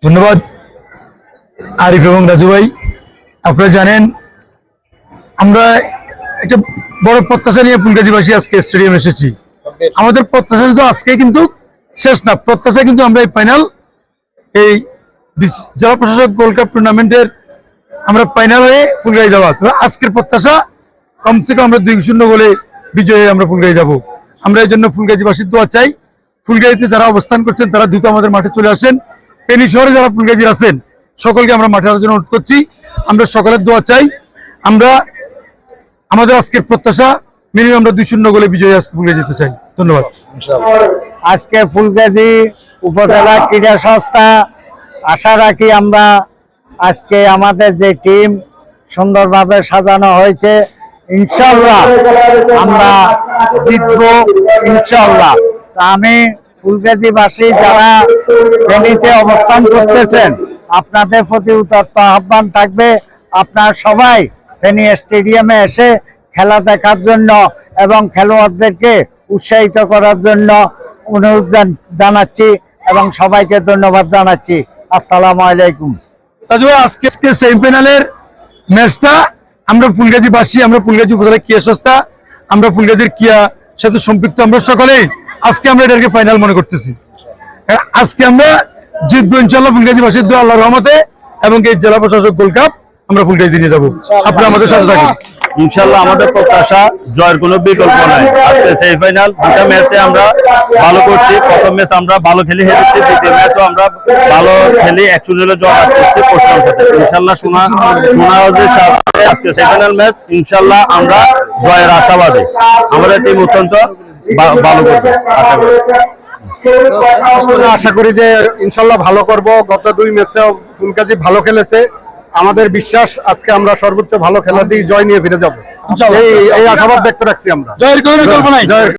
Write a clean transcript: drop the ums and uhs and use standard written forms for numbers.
ধন্যবাদ আরিফ এবং রাজু ভাই। আপনারা জানেন আমরা একটা বড় প্রত্যাশা নিয়ে ফুলগাজীবাসী আজকে স্টেডিয়ামে এসেছি। আমাদের প্রত্যাশা শুধু আজকে কিন্তু শেষ না, প্রত্যাশা কিন্তু আমরা এই ফাইনাল, এই জেলা প্রশাসক গোল্ড কাপ টুর্নামেন্টের আমরা ফাইনাল হয়ে ফুলগাজী যাওয়া। তো আজকের প্রত্যাশা কমসে কম আমরা 2-0 গোলে বিজয় হয়ে আমরা ফুলগাজী যাব। আমরা এই জন্য ফুলগাজীবাসীর দোয়া চাই। ফুলগাজীতে যারা অবস্থান করছেন তারা দ্রুত আমাদের মাঠে চলে আসেন। ফেনী শহরে যারা ফুলগাজীর আছেন সকলকে আমরা মাঠে আসার জন্য অনুরোধ করছি। আমরা সকলের দোয়া চাই। আমরা আমাদের আজকের প্রত্যাশা মিনিমাম আমরা 2-0 গোলে বিজয়ী আজকে ফুলগাজী যেতে চাই। ধন্যবাদ। আজকে ফুলগাজী উপজেলা ক্রীড়া সংস্থা আশা রাখি আমরা আজকে আমাদের যে টিম সুন্দরভাবে সাজানো হয়েছে, ইনশাল্লাহ আমরা জিতবো ইনশাল্লাহ। তা আমি ফুলগাজীবাসী যারা ফেনীতে অবস্থান করতেছেন আপনাদের প্রতি উদাত্ত আহ্বান থাকবে, আপনারা সবাই ফেনী স্টেডিয়ামে এসে খেলা দেখার জন্য এবং খেলোয়াড়দেরকে উৎসাহিত করার জন্য অনুরোধ জানাচ্ছি এবং সবাইকে ধন্যবাদ জানাচ্ছি। আসসালামু আলাইকুম। রাজু ভাই, আজকে সেমিফাইনালের ম্যাচটা আমরা ফুলগাজীবাসী, আমরা ফুলগাজী উপজেলা ক্রীড়া সংস্থা, আমরা ফুলগাজীর ক্রীড়া সাথে সম্পৃক্ত আমরা সকলেই আজকে আমরা এটাকে ফাইনাল মনে করতেছি। আজকে আমরা জিতবো ইনশাল্লাহ ফুলগাজীবাসীর দোয়া আল্লাহর রহমতে, এবং এই জেলা প্রশাসক গোল্ড কাপ আমরা ফুলগাজী নিয়ে যাবো। আপনারা আমাদের সাথে থাকুন। ইনশাল্লাহ আমাদের প্রত্যাশা জয়ের কোনো বিকল্প নাই। আজকে সেমিফাইনাল দুটা ম্যাচে আমরা ভালো করছি। প্রথম ম্যাচ আমরা ভালো খেলে হেরেছি, দ্বিতীয় ম্যাচও আমরা ভালো খেলে 1-0 জয় লাভ করছি পশ্চিম সাথে। ইনশাল্লাহ সোনাহাউজের সাথে আজকে সেমিফাইনাল ম্যাচ ইনশাল্লাহ আমরা জয়ের আশাবাদী। আমাদের টিম অত্যন্ত ভালো করবে আশা করি যে ইনশাল্লাহ ভালো করব। গত 2 ম্যাচে ফুলগাজী ভালো খেলেছে, আমাদের বিশ্বাস আজকে আমরা সর্বোচ্চ ভালো খেলা দিয়ে জয় নিয়ে ফিরে যাবো, এই আশাবাদ ব্যক্ত রাখছি আমরা। জয়ের কোনো বিকল্প নাই।